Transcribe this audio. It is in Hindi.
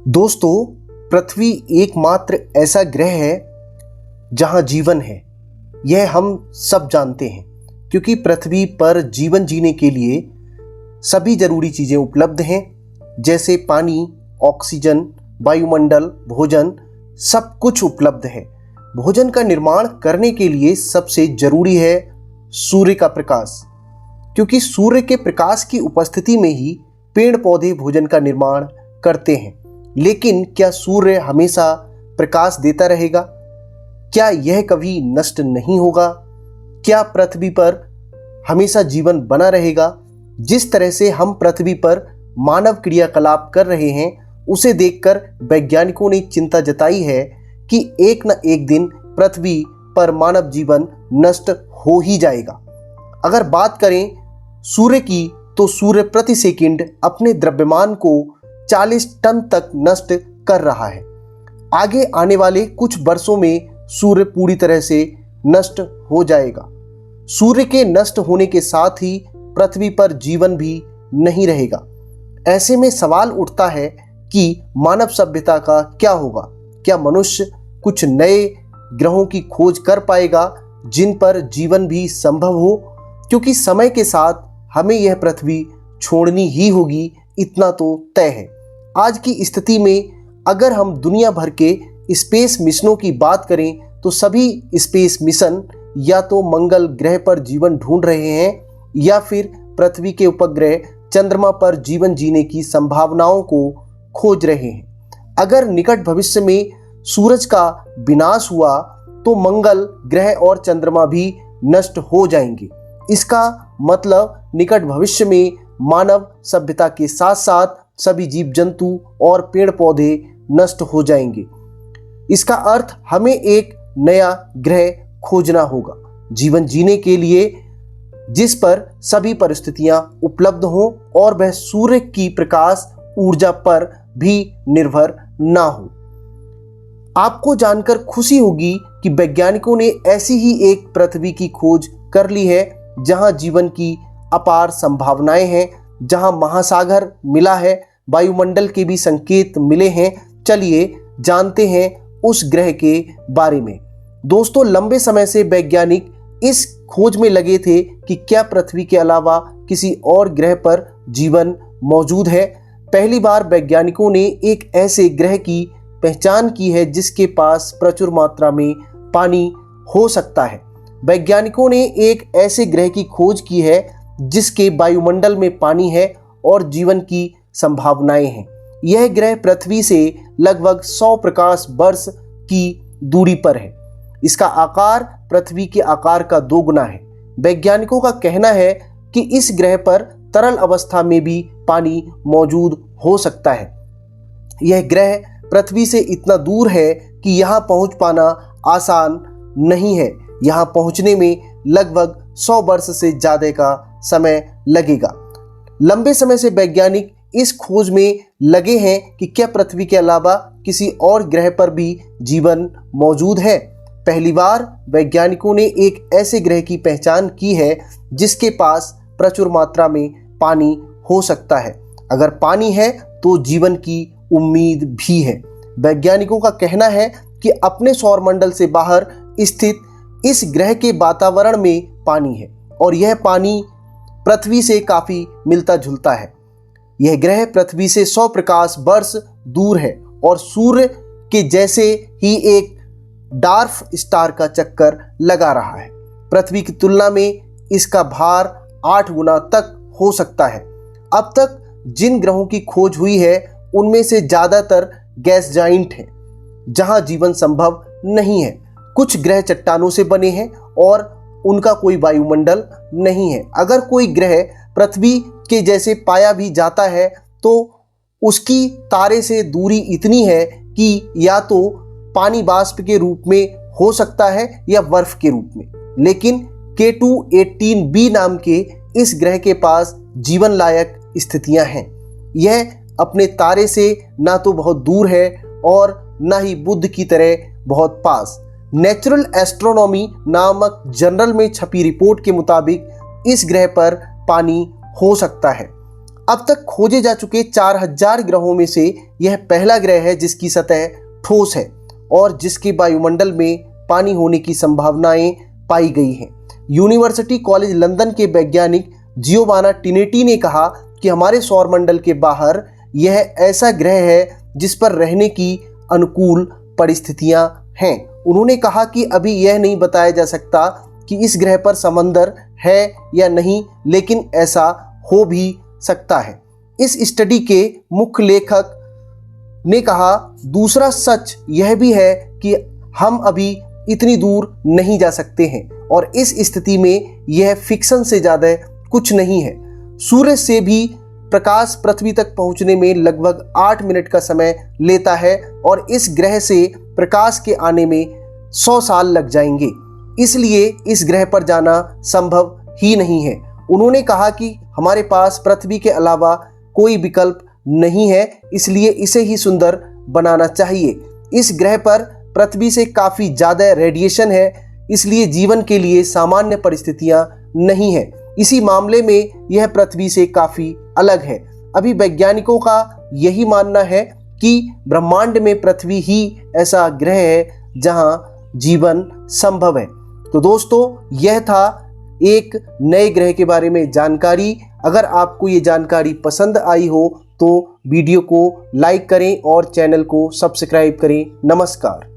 दोस्तों, पृथ्वी एकमात्र ऐसा ग्रह है जहां जीवन है। यह हम सब जानते हैं क्योंकि पृथ्वी पर जीवन जीने के लिए सभी जरूरी चीज़ें उपलब्ध हैं, जैसे पानी, ऑक्सीजन, वायुमंडल, भोजन, सब कुछ उपलब्ध है। भोजन का निर्माण करने के लिए सबसे जरूरी है सूर्य का प्रकाश, क्योंकि सूर्य के प्रकाश की उपस्थिति में ही पेड़ पौधे भोजन का निर्माण करते हैं। लेकिन क्या सूर्य हमेशा प्रकाश देता रहेगा? क्या यह कभी नष्ट नहीं होगा? क्या पृथ्वी पर हमेशा जीवन बना रहेगा? जिस तरह से हम पृथ्वी पर मानव क्रियाकलाप कर रहे हैं, उसे देखकर वैज्ञानिकों ने चिंता जताई है कि एक न एक दिन पृथ्वी पर मानव जीवन नष्ट हो ही जाएगा। अगर बात करें सूर्य की, तो सूर्य प्रति सेकंड अपने द्रव्यमान को 40 टन तक नष्ट कर रहा है। आगे आने वाले कुछ वर्षों में सूर्य पूरी तरह से नष्ट हो जाएगा। सूर्य के नष्ट होने के साथ ही पृथ्वी पर जीवन भी नहीं रहेगा। ऐसे में सवाल उठता है कि मानव सभ्यता का क्या होगा? क्या मनुष्य कुछ नए ग्रहों की खोज कर पाएगा जिन पर जीवन भी संभव हो? क्योंकि समय के साथ हमें यह पृथ्वी छोड़नी ही होगी, इतना तो तय है। आज की स्थिति में अगर हम दुनिया भर के स्पेस मिशनों की बात करें, तो सभी स्पेस मिशन या तो मंगल ग्रह पर जीवन ढूंढ रहे हैं या फिर पृथ्वी के उपग्रह चंद्रमा पर जीवन जीने की संभावनाओं को खोज रहे हैं। अगर निकट भविष्य में सूरज का विनाश हुआ तो मंगल ग्रह और चंद्रमा भी नष्ट हो जाएंगे। इसका मतलब निकट भविष्य में मानव सभ्यता के साथ साथ सभी जीव जंतु और पेड़ पौधे नष्ट हो जाएंगे। इसका अर्थ हमें एक नया ग्रह खोजना होगा जीवन जीने के लिए, जिस पर सभी परिस्थितियां उपलब्ध हों और वह सूर्य की प्रकाश ऊर्जा पर भी निर्भर ना हो। आपको जानकर खुशी होगी कि वैज्ञानिकों ने ऐसी ही एक पृथ्वी की खोज कर ली है जहां जीवन की अपार संभावनाएं हैं, जहां महासागर मिला है, वायुमंडल के भी संकेत मिले हैं। चलिए जानते हैं उस ग्रह के बारे में। दोस्तों, लंबे समय से वैज्ञानिक इस खोज में लगे थे कि क्या पृथ्वी के अलावा किसी और ग्रह पर जीवन मौजूद है। पहली बार वैज्ञानिकों ने एक ऐसे ग्रह की पहचान की है जिसके पास प्रचुर मात्रा में पानी हो सकता है। वैज्ञानिकों ने एक ऐसे ग्रह की खोज की है जिसके वायुमंडल में पानी है और जीवन की संभावनाएं हैं। यह ग्रह पृथ्वी से लगभग 100 प्रकाश वर्ष की दूरी पर है। इसका आकार पृथ्वी के आकार का 2 गुना है। वैज्ञानिकों का कहना है कि इस ग्रह पर तरल अवस्था में भी पानी मौजूद हो सकता है। यह ग्रह पृथ्वी से इतना दूर है कि यहाँ पहुँच पाना आसान नहीं है। यहाँ पहुँचने में लगभग 100 वर्ष से ज़्यादा का समय लगेगा। लंबे समय से वैज्ञानिक इस खोज में लगे हैं कि क्या पृथ्वी के अलावा किसी और ग्रह पर भी जीवन मौजूद है। पहली बार वैज्ञानिकों ने एक ऐसे ग्रह की पहचान की है जिसके पास प्रचुर मात्रा में पानी हो सकता है। अगर पानी है तो जीवन की उम्मीद भी है। वैज्ञानिकों का कहना है कि अपने सौरमंडल से बाहर स्थित इस ग्रह के वातावरण में पानी है और यह पानी पृथ्वी से काफ़ी मिलता जुलता है। यह ग्रह पृथ्वी से 100 प्रकाश वर्ष दूर है और सूर्य के जैसे ही एक डार्क स्टार का चक्कर लगा रहा है। पृथ्वी की तुलना में इसका भार 8 गुना तक हो सकता है। अब तक जिन ग्रहों की खोज हुई है उनमें से ज़्यादातर गैस जाइंट हैं जहां जीवन संभव नहीं है। कुछ ग्रह चट्टानों से बने हैं और उनका कोई वायुमंडल नहीं है। अगर कोई ग्रह पृथ्वी के जैसे पाया भी जाता है तो उसकी तारे से दूरी इतनी है कि या तो पानी वाष्प के रूप में हो सकता है या बर्फ के रूप में। लेकिन K2-18b नाम के इस ग्रह के पास जीवन लायक स्थितियां हैं। यह अपने तारे से ना तो बहुत दूर है और ना ही बुध की तरह बहुत पास। नेचुरल एस्ट्रोनॉमी नामक जर्नल में छपी रिपोर्ट के मुताबिक इस ग्रह पर पानी हो सकता है। अब तक खोजे जा चुके 4000 ग्रहों में से यह पहला ग्रह है जिसकी सतह ठोस है और जिसके वायुमंडल में पानी होने की संभावनाएं पाई गई हैं। यूनिवर्सिटी कॉलेज लंदन के वैज्ञानिक जियोवाना टिनेटी ने कहा कि हमारे सौरमंडल के बाहर यह ऐसा ग्रह है जिस पर रहने की अनुकूल परिस्थितियां हैं। उन्होंने कहा कि अभी यह नहीं बताया जा सकता कि इस ग्रह पर समंदर है या नहीं, लेकिन ऐसा हो भी सकता है। इस स्टडी के मुख्य लेखक ने कहा, दूसरा सच यह भी है कि हम अभी इतनी दूर नहीं जा सकते हैं और इस स्थिति में यह फिक्शन से ज़्यादा कुछ नहीं है। सूर्य से भी प्रकाश पृथ्वी तक पहुंचने में लगभग 8 मिनट का समय लेता है और इस ग्रह से प्रकाश के आने में 100 साल लग जाएंगे, इसलिए इस ग्रह पर जाना संभव ही नहीं है। उन्होंने कहा कि हमारे पास पृथ्वी के अलावा कोई विकल्प नहीं है, इसलिए इसे ही सुंदर बनाना चाहिए। इस ग्रह पर पृथ्वी से काफ़ी ज़्यादा रेडिएशन है, इसलिए जीवन के लिए सामान्य परिस्थितियां नहीं है। इसी मामले में यह पृथ्वी से काफ़ी अलग है। अभी वैज्ञानिकों का यही मानना है कि ब्रह्मांड में पृथ्वी ही ऐसा ग्रह है जहां जीवन संभव है। तो दोस्तों, यह था एक नए ग्रह के बारे में जानकारी। अगर आपको ये जानकारी पसंद आई हो तो वीडियो को लाइक करें और चैनल को सब्सक्राइब करें। नमस्कार।